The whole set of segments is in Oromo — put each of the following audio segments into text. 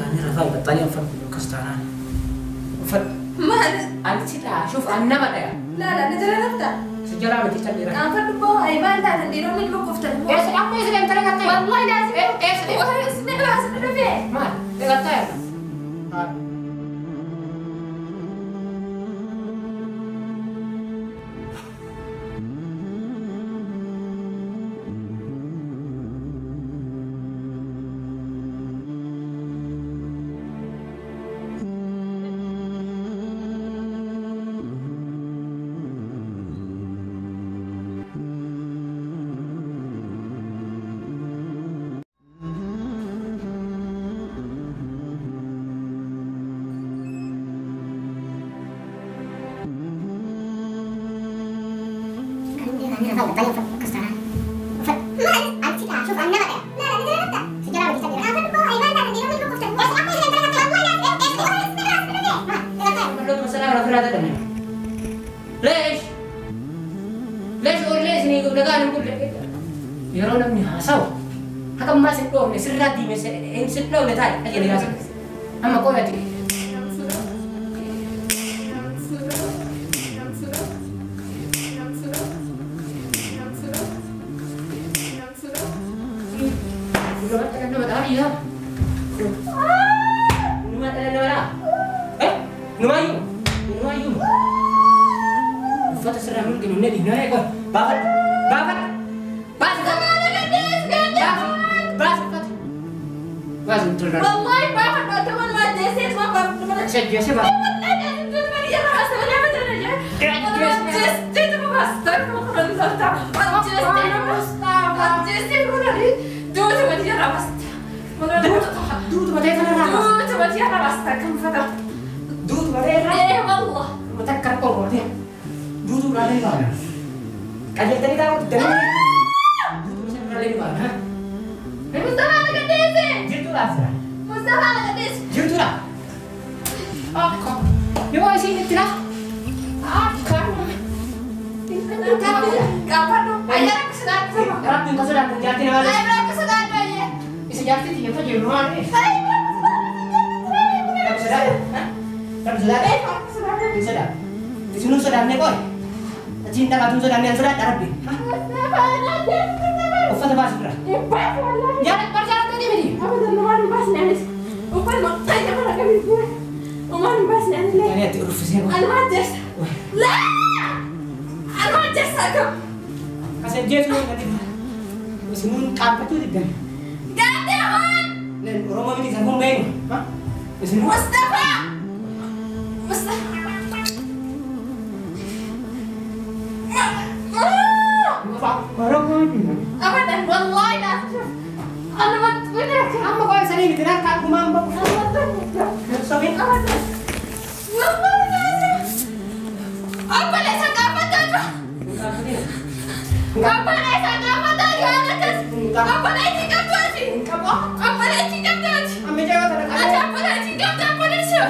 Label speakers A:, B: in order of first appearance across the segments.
A: أنا رفاي بطاني أفرق كستانان أفرق
B: ما
A: أنت سيدا شوف أنا ما ده
B: لا نجرى نفتا
A: سجرا ما تيجي ترى
B: كان فرق بو أي بان ده تنديرون من بوقف تلمو
A: إيه سلام ما يسلم ترى كتير
B: والله لازم
A: إيه سلام
B: وهي اسمه لازم نبيه
A: ما ده كتير ليش أورليزني يقول لقانا نقول لك يرون ابني هاسوا حكم ما سنتوه من سرّات دي من إن سنتوه نتاي أجي لي هاسوا أما كوي أتي
B: والله ما أحد أتمنى ما جسيت ما بعرف
A: سجّي سبا
B: والله لازم تقولي يا راس ولا ما ترجع أنا جسيت ما بستك ما خلنا نفتح أنا جسيت دوت ما تيجي رابست
A: دوت ما تيجي رابست
B: دوت ما تيجي رابست كم فترة
A: دوت ما تيجي رابست
B: إيه والله
A: متذكر قول دي دوت ما تيجي رابست كذا تاني كذا دوت ما تيجي رابست
B: مصطفى أنا قديسي
A: جرتوا لاسرة
B: مصطفى أنا قديسي
A: جرتوا لا يبغى يصير نتلا
B: kapan ayah kesedar sama
A: Rabbi kau sudah menjadi nama
B: ayah kesedar aja
A: bisa jadi tiga tu jadi rumah ni Rabbi sudah Rabbi sudah Rabbi sudah di sini sudah ni kau cinta kau sudah ni sudah Rabbi Ufat apa sudah jangan percaya tadi beri
B: apa dah nomor bas nyaris ufat mau tanya mana kami gue nomor bas nyaris
A: ini hati uruf sih kau
B: almajes lah almajes aku
A: kasih jet lu nanti semua kampet tu tidak
B: gantian
A: dan rumah ini sambung beng
B: Mustafa apa dan wallahi dah ana mat benar
A: kamu kau yang sini tidak kan aku mampu sampai
B: apa lesa apa tadi apa lesa apa tadi apa lesa apa tadi apa lesa tadi
A: ambil jawab ada
B: apa lesa apa lesa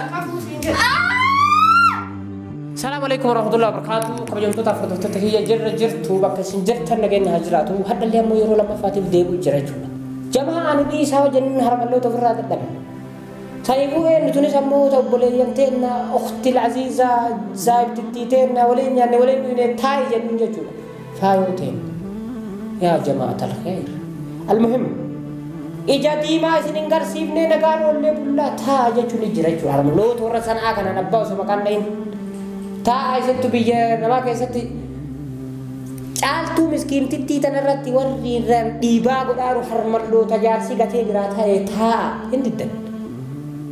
A: Assalamualaikum warahmatullahi wabarakatuh. Kabajamtu tafadhatu tahiyya jirtu bakka sinjirta nagenya hajratu hadda liyamu yoro lama fatib debu jirajuna. Jama'a anu di sawa jannin haramallo tafirra dadam. Sayibu nutuni sammu tabboleyyanteena ukhti al-aziza zaibtititeena walinya ne walinu ne tai jannin jajuna. Fayoten. Ya jama'atal khair. Al-muhim ija diimaa isin hin garsiifne nagaan ollee bullaa taa jechuun jira jechuudha. Haramallo toora sanaa kana nabbaa osoo maqaan dhahin. Taa isattu biyya namaa keessatti caaltuu miskiintittii tanarratti warri irraan dhiibaa godhaaru harmalloo tajaajilsi gatee biraa ta'e taa hin diddan.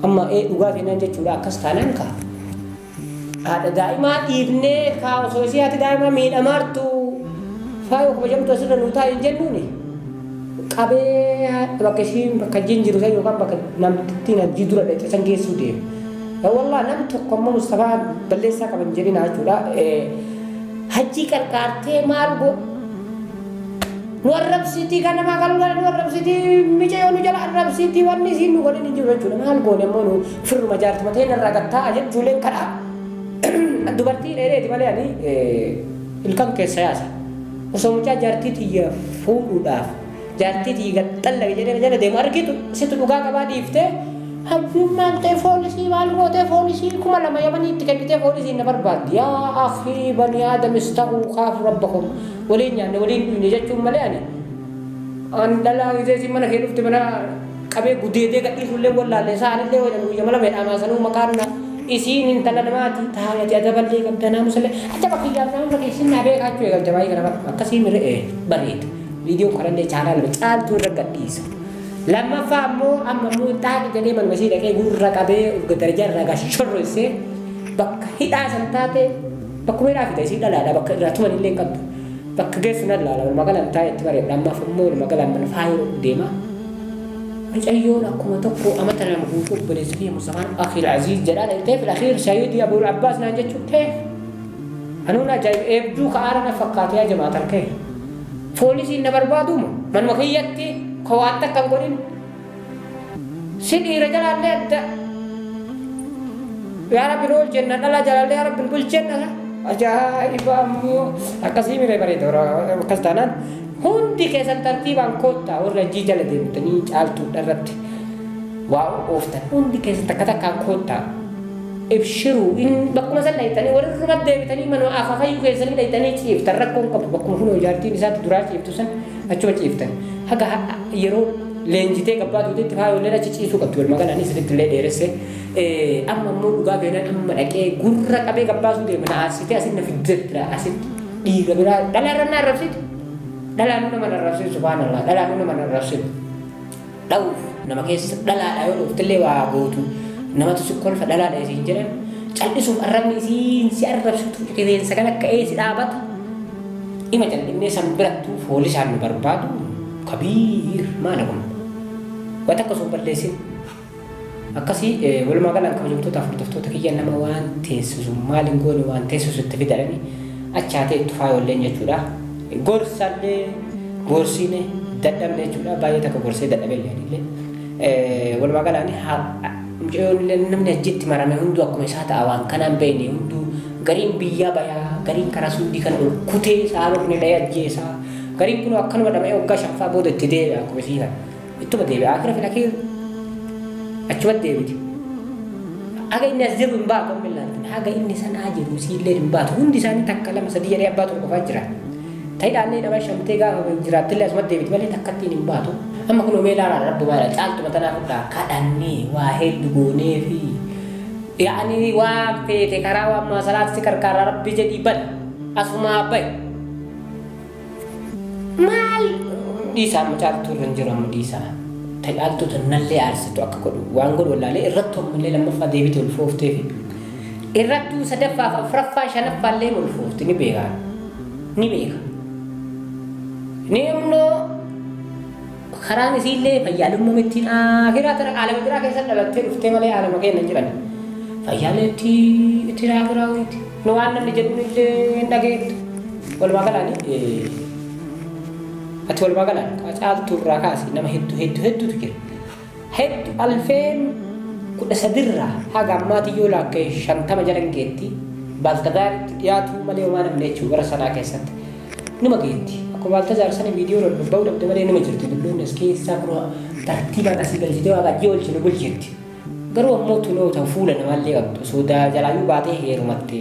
A: Amma dhugaa feenaan jechuudha akkas taanaan kaa. Haadha daa'imaa dhiibnee kaa osoo isii haati daa'imaa miidhamaartu faayoo kabajamtu asirra nuu taa'e hin jennuuni. Qabee bakka ishiin bakka jinjiru san yookaan bakka namtittiin hajii dura dhaqee san geessuu deemu. والله نمت قمة مصطفى بلسة كمان جرينا جولا هجي كارتة مالبو نورب سيتي كنا ما قالوا لا نورب سيتي ميجا يونو جلا نورب سيتي واني سينو قالوا نجوا جولا مالبو نمونو فرو مجارت متين الرجعتا أجد جولين كلا دوبارتي ليه دي بالي يعني الكم كسياسة وسموجا جارتي تيجي فوق ودا جارتي تيجي تلا جرينا جرينا دمار كده ستو لقا كبار يفته Habbimmaan ta'e foolisii maal gootee foolisii kuma lama yamaniitti kennitee foolisiin na barbaaddi. Yaa akhii bani aadamis ta'uu kaafu rabbakum waliin nyaanne waliin dhuyne jechuun malee ani. An dhalaa gisee mana kee dhufte mana qabee gudeedee gadhiisullee wallaallee isaanillee wajan guyya mala meedhamaa sanuu maqaan isiin intala namaati taa'ee adaballee qabda naamusallee adda bakkiyyaaf naamuma keessin naa beekaachuu eegalcha baay'ee kana akkasii miree bareeda. Viidiyoo kanallee chaanaa lama caaltuu irra gadhiisa. Lammaffaa ammoo amma ammoo taa'ee jedhee manmasii dhaqee gurra qabee darajaa irraa gashorroisee bakka hidhaa san taate bakkuma hidhaa fida isii dhalaadha bakka irraa tuman illee hin qabdu. Bakka geessu nan laala magaalaan taa'ee itti bareeda ammaaf ammoo magaalaan mana faayoo deema. Mucayyoon akkuma tokko amata nama guutuu obboleessa fi Mustafaan Akhiil Aziiz jedhaan ta'e fi Akhiil Sayyidii Abul Abbaas naan jechuun ta'e. Anuun ajaa'iba eebduu ka'aara na fakkaatee yaa jamaata harkee. Foolisiin na barbaaduma manuma kiyyatti kawaan takka hin godhin. Si dhiira jalaallee adda. Yaa Rabbi lool jenna dhalaa jalaallee yaa Rabbi bulchenna. Ajaa'iba ammoo akkasii miree bareeda akkas taanaan. Hundi keessan tartiibaan koottaa warra hojii jala deemtanii caaltuu irratti waa ooftan hundi keessan takka takkaan koottaa ibshiruu bakkuma san dhaytanii warra deebitanii mana akaakayyuu keessanii dhaytanii ciiftan rakkoon qabu bakkuma kun ijaartiin isaatti duraa ciiftu san achuma ciiftan haga yeroo leenjitee qabbaatuutti faayollee achi ciisuu qabdu walumaa galaan sirriitti illee dheeresse amma immoo dhugaa beelan amma dhaqee gurra qabee qabbaasuu deema na aarsitee asitti na fiddira asitti dhiiga biraa dhalaarra na arrabsiti. Dalaan nama narrabsiisu subhanallah dalaan nama narrabsiisu dhawuuf nama keessa dhalaadha yoo dhuftillee waa gootu namatu si kolfa dhalaadha isiin jedhan cal'isuuf arrabni isiin si arrabsitu qilleensa kan akka eesi dhaabata ima cal'innee san birattu foolisaan nu barbaadu kabiir maala kun waan takka sun balleessin akkasii walumaa galaan kabajamtootaaf hordoftoota kiyya nama waan teessisu maaliin goone waan teessisu itti fidanii achaatee itti faayolleen jechuudha. Gorsallee gorsine dadhabne jechuudha baay'ee takka gorsee dadhabellee walumaa galaan namni achitti marame hunduu akkuma isaa ta'a waan kanaan beekne hunduu gariin biyyaa bayaa gariin karaa suudii kana ol kutee saalonni dhayee ajjeesaa gariin kun akkanuma dhama'ee waggaa shaffaa booda itti deebi'a akkuma isii kana ittuma deebi'a akira filakee achumatti deebiti. Haga inni as jiru hin baatu amma ilaaltan haga inni sanaa jiru siillee hin baatu hundi isaanii takka lama sadii jedhee abbaa tokko qofaa jira. Ta'iidhaannee nama shamtee gaafa jiraattillee asumatti deebiti malee takka ittiin hin baatu. Amma kun omee ilaalaa rabbi maala caaltuma tanaa fudhaa kadhannee waa hedduu goonee fi yaa'anii waa feete karaa waan maasalaatti qarqaarraa rabbi jedhii bal asumaa bahe. Maal dhiisaa amma caaltuu irra hin jiru amma dhiisaa. Ta'iidhaattuu nallee aarsitu akka godhu waan godhu wallaalee irratti ammallee lammaffaa deebite ol fooftee fi irrattuu sadaffaa afuraffaa shanaffaallee ol foofti ni beekaa ni beeka. Nimno karaan isiillee fayyaalummaa ittiin akhiraa tana aalama biraa keessatti dhalattee dhuftee malee aalama keenya hin jiran. Fayyaalee ittiin akhiraa wayiiti. Nu waan namni jedhu illee hin dhageettu. Walumaa galaan ati walumaa galaan caaltuu irraa kaasi nama hedduutu jira. Hedduu alfeen 13 haga ammaatii yoo laakkee 50 jala geetti Baltadaaritti dhiyaatu malee waan namni jechuun gara sanaa keessatti numa geetti. Baltazar sana video lo bawda de mare nima jirti dulun eski sakro tartiban asii galchite waa gajjool chino bulchetti garuu mootu no ta fuula nama illee qabdu soda jalaayu baatee heerumatte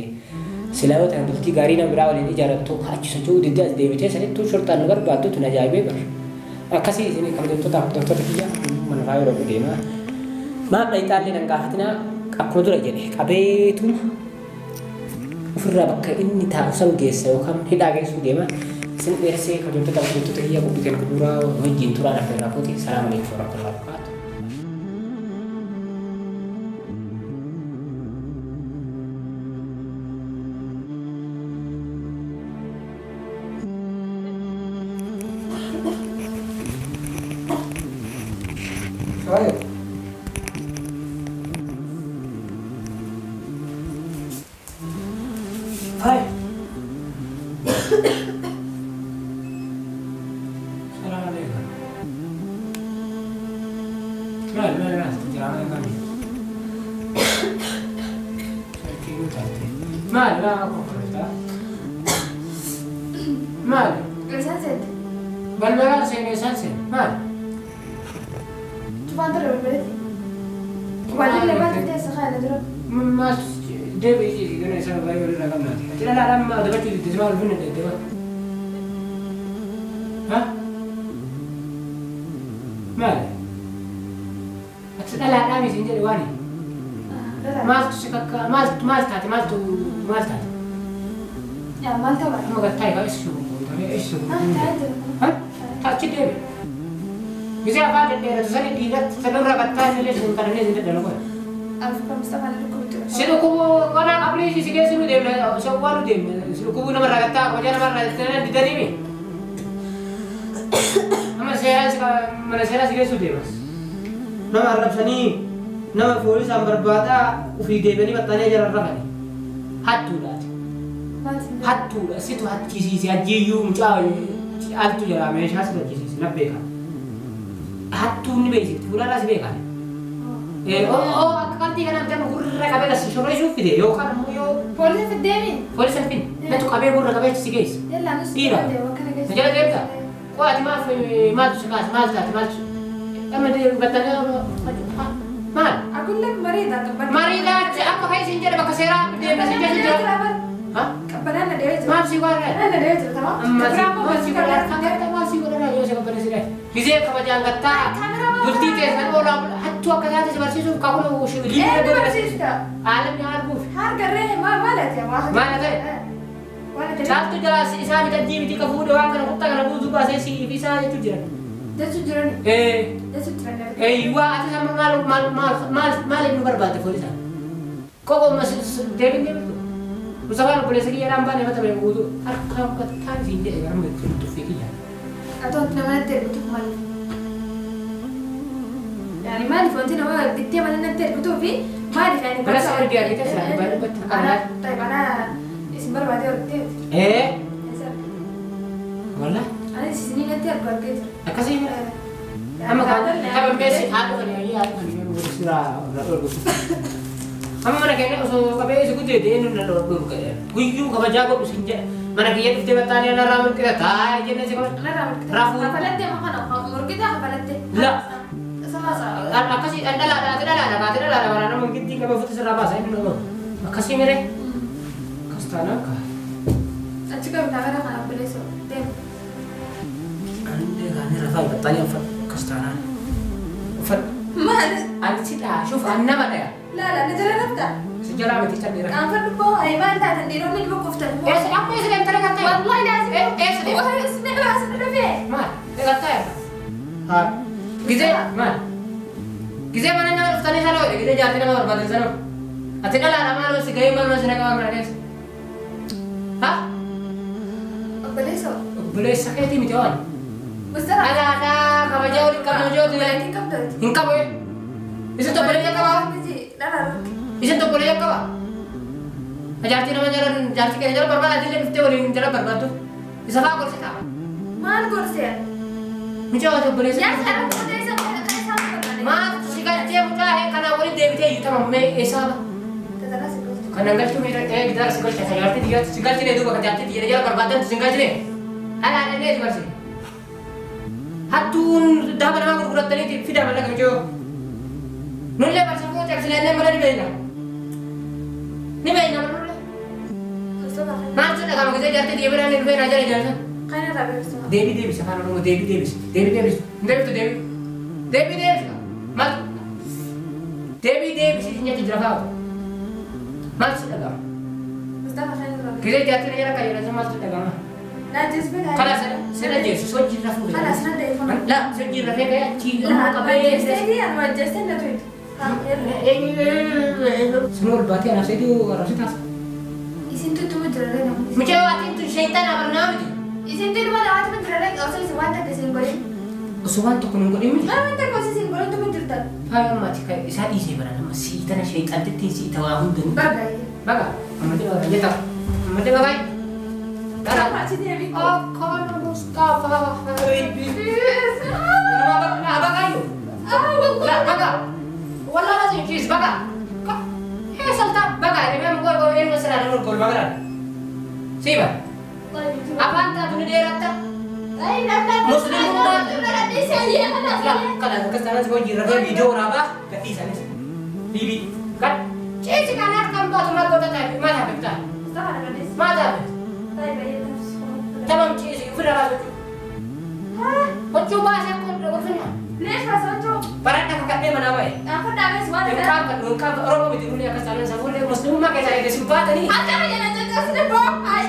A: silaa ta bultii gaarii na biraa waliin ijaarattu achi sochuu didda deebitee sanittu shortaan nu barbaaddu tun ajaa'ibee bar akkasii isin kabajamtoota doktora kiyya mana faayoo rogu deema maaf dhayxaallee nan gaafatina akkuma dura jedhe qabeetuma ofirraa bakka inni taa'u san geessa yookaan hidhaa geessuu deema. Sin bersih kalau kita tahu itu tadi aku bikin kedua wajib turun ada berapa sih assalamualaikum warahmatullahi wabarakatuh. Hai. Mal, aku kerja. Mal.
B: Sunset.
A: Balbala sini sunset. Mal.
B: Coba antar berapa? وبعدين لما تبدا سخانه درب
A: ما دبي يجي كنا يسوي باي ولا رقم نادي لا لا لا ما دبي تسمع الفن ده ها ما لا لا لا مش عندي واني ما تشكك ما تاتي
B: يا ما تبع
A: ما قلت هاي ايش شو ها تاتي دبي إذا بعد الديرة تزني ديرة تنور ربطان ليش نكرر ليش ندلنا كوي
B: أفكر مستقبل لكم
A: سلوكو أنا قبل يجي سجى سلوك ديم سوالو ديم سلوكو نمر رغتا وجانا مر رغتا ديداني مي أما سيرا سجى سلوك ديم نمر ربسني نمر فوري سامبر بادا وفي ديبني بتاني جرى رغني هاتو لا سيتو هات كيسي سياجيو مجاوي ألتو جرى ميش هاسل كيسي نبيكا هاتو نبيسي تقول لا سبيكا أكثر تيجي أنا بتعمل كل ركبة بس شو رأيك في ده يو كار مو يو
B: بوليس في الدمين
A: بوليس فين لا تقابل كل ركبة تسيجيس
B: يلا نص
A: إيرا نجلا ديرتا وقت ما في ما تشكاس ما تلات ما تش أما دي بتانيا ما
B: أقول لك مريضة
A: مريضة أما هاي سنجر بكسيرة دي بس سنجر ها
B: بنانا ديرت
A: ما في ولا
B: أنا ديرت تمام
A: ما في ولا ما في ولا يو سكبر سيرة كذا كبجان قطع دلتي تيسان ولا حتى كذا تجبرسي شوف كابولا وشو اللي عالم يعرفوش
B: هار قريه ما مالت يا واحد
A: مالت شافت جلاس إسامي تجيب تيجي كفود وان كنا قطع كنا بوزو باسي في ساعة تجرا
B: ده تجرني ده تجرني
A: أيوة أتسمى مال إنه برباد فوريسا كوكو مس ديبين وسبحان الله بوليس كي يرام بانه مثلا بوزو أركام كتان زين ده يرام بتفيد تفيدي
B: أتوقع نمنا تربط مال يعني ما أعرف أنت نوع دكتور ما لنا تربطه فيه ما أعرف يعني
A: بس أرجع لك تسأل
B: أنا طيب أنا اسم برا بعدين ورتيت
A: إيه والله
B: أنا سنين أنت أربعة كده
A: أكاسي أما كان بيسي هذا كان يعني هذا كان بسرعة أما mana kayaknya usul KPI itu gede deh ini nalo dulu kayak kuyu kapan jago usinja mana kayaknya kita bertanya naramun kita tay aja nih sih
B: rafu apa lagi makan umur kita apa lagi
A: lah
B: sama sama
A: apa sih anda lah mana mungkin tiga foto seraba saya ini nalo makasih mere kastana kah
B: أنت كم تعمل أنا بليسو تم
A: anda kan rafa bertanya kastana
B: ما أنا
A: أنت لا شوف أنا mana ya
B: لا نجرب نبدأ
A: sejarah mesti cari
B: كان فرق أي ما أنت تنديرون من بوقف تلفون
A: apa yang sedang terkata
B: والله لازم
A: sedang
B: وهي اسمع لازم نبي
A: ما terkata ya gize ma gize mana nyamar ustani salo gize jati nama berbadal salo ati kala nama lo sigai mal mas naga amra des ha
B: بليسو
A: boleh sakit ini jawan
B: مستر
A: ada kamu jauh tu
B: لكن كم ده
A: hingga boleh bisa tu boleh jak apa
B: لا لا
A: bisa tu boleh jak apa jati nama jalan jati kena jalan berbad adi le boleh jalan berbad tu bisa apa kau sih
B: ما نقول سير
A: mencoba tu boleh
B: يا سلام كده يسمع
A: ما sikat dia muka karena boleh dewi dia itu mama esa karena enggak tu mira kita sekolah saya arti dia sikat dia itu bakal jati dia jalan berbad tu sikat dia ala ini juga sih hatun dah mana aku kurat tadi tidak mana kerja nulle pasal aku tak selain mana di mana ni mana nulle macam nak kamu kerja jati dia berani di mana aja jalan
B: خلينا نرابط بسمع
A: Devi sekarang rumah Devi mal Devi sisinya tu jerapau mal sudah kamu
B: مصطفى خلينا نرابط
A: kita jatuh aja lah kayak mal sudah kamu
B: لا جذب
A: kalau saya jadi sesuatu jirafu
B: خلاص نبدأ يفهم
A: lah saya jirafu kayak cina
B: لا
A: apa
B: ما جستني أنا ما جستني تريد
A: semua berarti anak saya itu harus tas
B: إذا أنتوا تمدرون
A: macam waktu itu syaitan apa nama itu
B: إذا أنتوا ما دعوات مدرون أصلا سوانتا كسيمبولين
A: usuhan tu kunung ini
B: ما أنت كوسي سيمبولين تمدرون
A: Hai mati kayak saat ini berada masih tanah syaitan itu si tawahud dan
B: بابا
A: baga amade orang jeta amade bagai
B: لا ما تدي أبي
A: akan Mustafa Habibi baga ayo la baga wala lazim cheese baga salta baga ini memang gol ini masalah gol baga siapa apa anta tuh dia rata Muslim umat. Lah, kalau ke sana sebuah jirafnya video apa? Ganti sana. Bibi. Kan? Cici kan akan buat rumah kota tapi mana betul?
B: مصطفى انا بديس
A: Mana?
B: طيب هي نفس
A: Tamam cici, udah masuk. Kau coba saya kau udah.
B: ليش ما سويتوا؟
A: Parang nakakatnya mana ba?
B: انا كنت عامل سؤال
A: Yung
B: ده
A: kamp orang mo dulu ya kasalan sa ulo Muslim ma kaya sa simpata ni.
B: حتى انا جالس نبوح هاي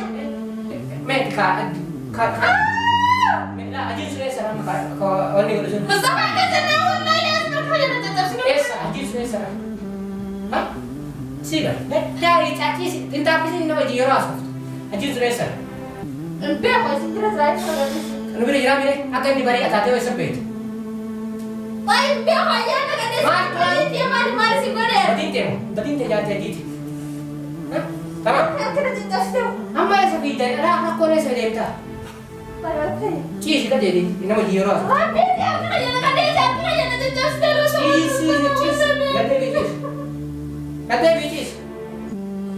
A: Med ka la ajin sure sara ko oni ulo sun.
B: مصطفى انت جنة والله يا اسمك حاجة انت تفسير
A: Yes, ajin sure sara. Ha? Siga. Dari tati tinta pisi no jiro aso. Ajin sure sara.
B: البيع ويصير رايح ولا
A: Ano bila jira mire akan dibari atate o sabet.
B: طيب بيع يا انا قاعد يا مالي سيبوني
A: Badinte jati ajit. Ha? Tama.
B: كده تتفسير
A: Amma ya sabita ala ko ne sa demta.
B: طيب اوكي
A: Ci ka dedi ina jiro aso.
B: ما بيدي انا قاعد انا تتفسير
A: Gade bicis. Gade bicis.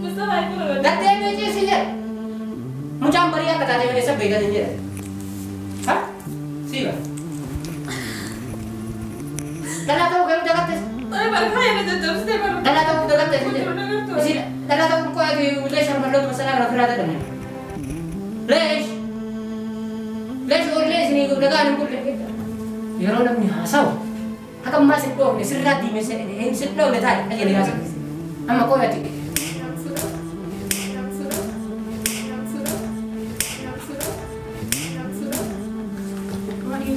B: مصطفى يقول
A: Gade bicis ya. Macam bariya kata dia ni sabita je. Ha? Siga. Dala tahu kamu jaga tes.
B: طيب انا خايفة تتفسير
A: Dala tahu jaga tes. Mesti dala tahu ko ay lesh ang malot masalah na firada dan. Lesh. Lesh or lesh ni dagan ko le. Yaro na ni hasaw. Hakam masik do ni sirrati me se en sitlo le tay ay ni hasaw. Amma ko yati. Mari.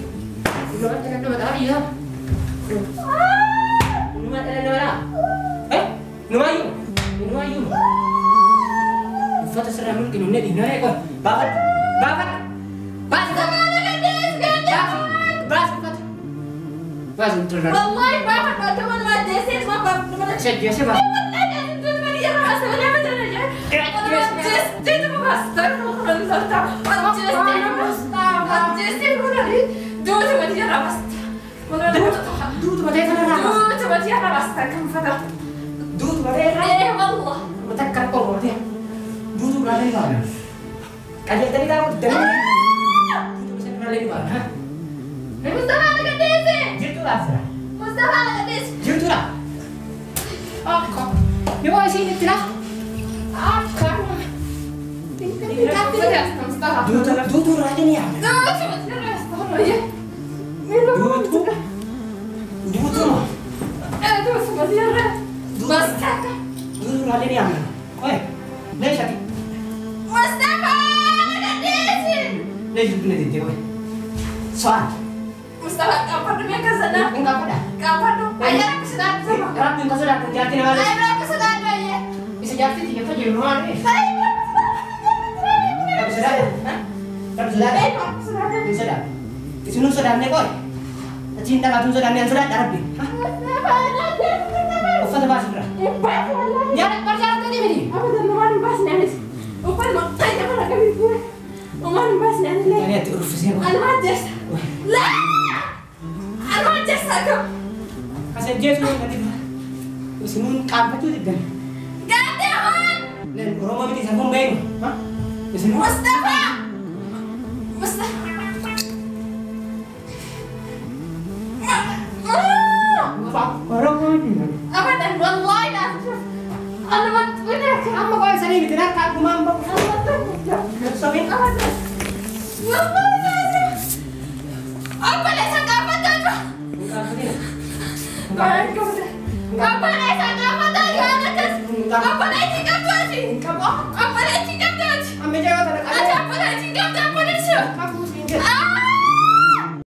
A: Lo ada nama tadi ya. Numa ada nama. Numayu. Numayu. Fata serah mungkin udah di nare kok. Bakat. Bakat. Bas. Bas. Bas betul.
B: والله ما فكرت ولا ما دسيت ما فكرت
A: Saya biasa bas. Dudu badai kana ramas. Dudu badai ramas. Matakkar ko badai. Dudu badai ramas. Kaya tadi tahu dengar. Dudu bisa badai ramas. Jitu lah sah. Jitu lah. Akka. Yo sini tilah. Akka. Dudu raja ni ya. Dudu. Dudu. Dudu raja ni ya. Oi. Nih sakit. Nih jitu nih dia. Soal. Enggak apa dah. Harap yang kau sudah terjadi dengan bisa jadi tiga saja di rumah ni. Tak bisa dah. Tak bisa dah. Bisa dah. Isunun sudah ni kau. Cinta katun sudah ni sudah darab ni. Apa tu bahasa berah? Jangan percaya tu ni beri. Ini tu urus saya. Kasih dia tu nanti. Isunun kamp tu tidak. Dan orang mau bikin sabun bayi. Hah? Isunun. Orang mau bikin.
B: ابدا والله لا تشوف انا ما تقولك
A: Kamu kau yang sering bikin aku mampu. Sabin.
B: والله لازم ابا ليس قافتك ابا ليس قافتك انا كس ابا ليس قافتي ابا ليس قافتي
A: Ambil jawab anak.
B: ابا ليس قافتي ابا ليس
A: Kamu sendiri.
B: ah